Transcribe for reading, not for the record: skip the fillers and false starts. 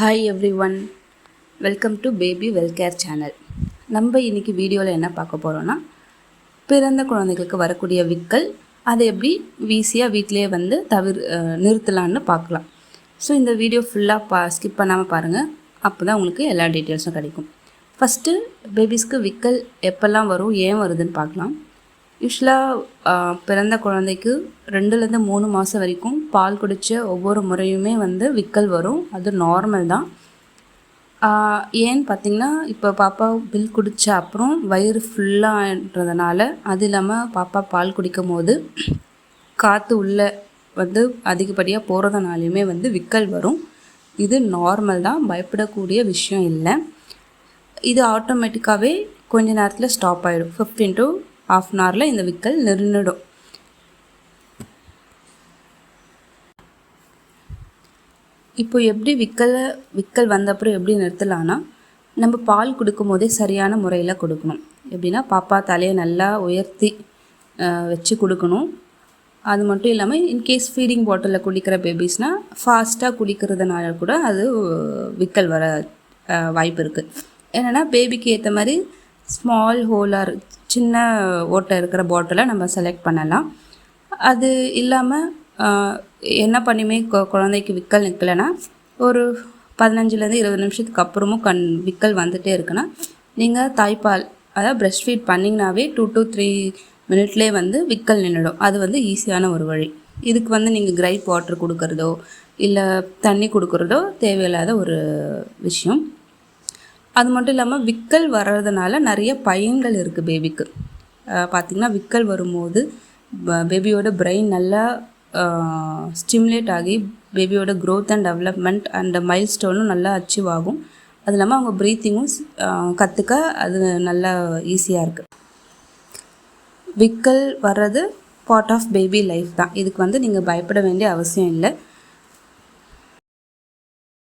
Hi everyone, welcome to baby welcare channel. நம்ம இன்றைக்கி வீடியோவில் என்ன பார்க்க போகிறோன்னா, பிறந்த குழந்தைகளுக்கு வரக்கூடிய விக்கல் அதை எப்படி ஈஸியாக வீட்டிலே வந்து நிறுத்தலான்னு பார்க்கலாம். ஸோ இந்த வீடியோ ஃபுல்லாக ஸ்கிப் பண்ணாமல் பாருங்கள், அப்போ தான் உங்களுக்கு எல்லா டீட்டெயில்ஸும் கிடைக்கும். ஃபஸ்ட்டு பேபிஸ்க்கு விக்கல் எப்போல்லாம் வரும், ஏன் வருதுன்னு பார்க்கலாம். யூஸ்வலாக பிறந்த குழந்தைக்கு 2லேருந்து 3 மாதம் வரைக்கும் பால் குடித்த ஒவ்வொரு முறையுமே வந்து விக்கல் வரும். அது நார்மல் தான். ஏன்னு பார்த்திங்கன்னா, இப்போ பாப்பா பில் குடித்த அப்புறம் வயிறு ஃபுல்லாகன்றதுனால, அது இல்லாமல் பாப்பா பால் குடிக்கும் போது காற்று உள்ளே வந்து அதிகப்படியாக போகிறதுனாலையுமே வந்து விக்கல் வரும். இது நார்மல் தான், பயப்படக்கூடிய விஷயம் இல்லை. இது ஆட்டோமேட்டிக்காகவே கொஞ்ச நேரத்தில் ஸ்டாப் ஆகிடும். 15 to ½ an hour இந்த விக்கல் நின்றுடும். இப்போ எப்படி விக்கல் வந்த அப்புறம் எப்படி நிறுத்தலான்னா, நம்ம பால் கொடுக்கும் போதே சரியான முறையில் கொடுக்கணும். எப்படின்னா, பாப்பா தலையை நல்லா உயர்த்தி வச்சு கொடுக்கணும். அது மட்டும் இல்லாமல் இன்கேஸ் ஃபீடிங் பாட்டிலில் குடிக்கிற பேபிஸ்னால் ஃபாஸ்ட்டாக குடிக்கிறதுனால கூட அது விக்கல் வர வாய்ப்பு இருக்குது. என்னென்னா, பேபிக்கு ஏற்ற மாதிரி ஸ்மால் ஹோலார் சின்ன ஓட்டை இருக்கிற பாட்டிலை நம்ம செலக்ட் பண்ணலாம். அது இல்லாமல் என்ன பண்ணியுமே குழந்தைக்கு விக்கல் நிற்கலைன்னா, ஒரு 15லேருந்து 20 நிமிஷத்துக்கு அப்புறமும் விக்கல் வந்துகிட்டே இருக்குன்னா, நீங்கள் தாய்ப்பால் அதாவது ப்ரெஸ்ட் ஃபீட் பண்ணிங்கனாவே 2 to 3 மினிட்லேயே வந்து விக்கல் நின்றுடும். அது வந்து ஈஸியான ஒரு வழி. இதுக்கு வந்து நீங்கள் கிரைப் வாட்டர் கொடுக்குறதோ இல்லை தண்ணி கொடுக்குறதோ தேவையில்லாத ஒரு விஷயம். அது மட்டும் இல்லாமல் விக்கல் வர்றதுனால நிறைய பயன்கள் இருக்குது பேபிக்கு. பார்த்திங்கன்னா, விக்கல் வரும்போது பேபியோட பிரெயின் நல்லா ஸ்டிமுலேட் ஆகி பேபியோட க்ரோத் அண்ட் டெவலப்மெண்ட் அண்ட் மைல் ஸ்டோனும் நல்லா அச்சீவ் ஆகும். அது இல்லாமல் அவங்க ப்ரீத்திங்கும் கற்றுக்க அது நல்லா ஈஸியாக இருக்குது. விக்கல் வர்றது பார்ட் ஆஃப் பேபி லைஃப் தான். இதுக்கு வந்து நீங்கள் பயப்பட வேண்டிய அவசியம் இல்லை.